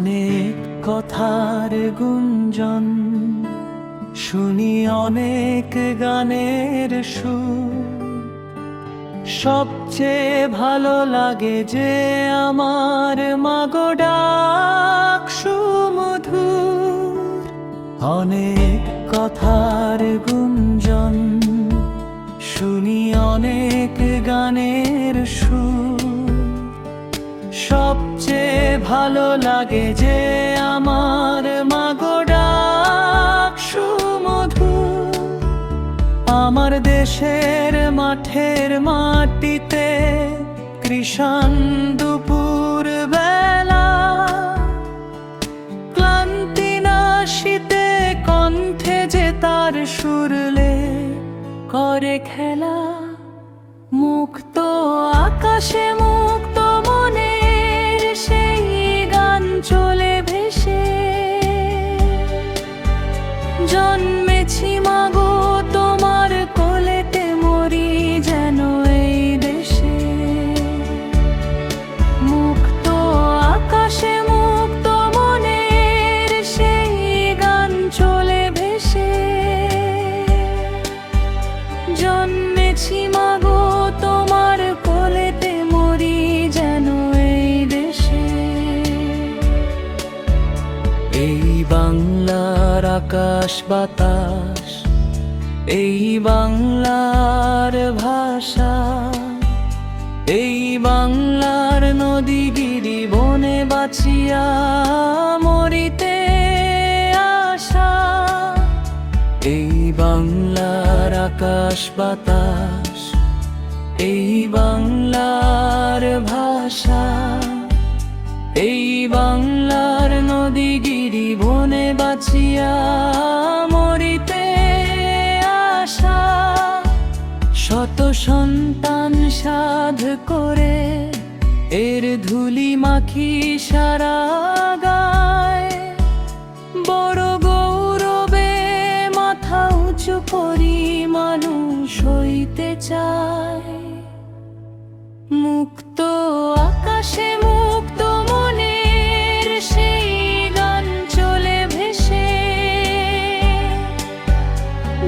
অনেক কথার গুঞ্জন শুনি, অনেক গানের সুর। সবচেয়ে ভালো লাগে যে আমার মাগো ডাক সুমধুর। অনেক কথার গুঞ্জন শুনি, অনেক গানের সুর। সবচেয়ে ভালো লাগে যে আমার মাগো ডাক সুমধুর। আমার দেশের মাঠের মাটিতে কৃষাণ দুপুর বেলা, ক্লান্তি নাশিতে কণ্ঠে যে তার সুরলে করে খেলা। মুক্ত আকাশে মুক্ত মনের সেই গান চলে ভেসে। জন্মেছি মাগো তোমার কোলেতে, মরি যেন এই দেশে। মুক্ত আকাশে মুক্ত মনের সেই গান চলে ভেসে। জন্মেছি মাগো তোমার কোলেতে, মরি যেন এই দেশে। এই বাংলার আকাশ বাতাস, এই বাংলার ভাষা, এই বাংলার নদী গিরি বনে বাঁচিয়া মরিতে আশা। এই বাংলার আকাশ বাতাস, এই বাংলার ভাষা, এই বাংলার নদী গিরি বনে বাঁচিয়া মরিতে আশা। শত সন্তান সাধ করে এর ধুলি মাখি সারা গায়। বড় গৌরবে মাথা উঁচু করি মানুষ হইতে চায়। মুক্ত আকাশে মুক্ত মনের সেই গান চলে ভেসে।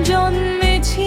জন্মেছি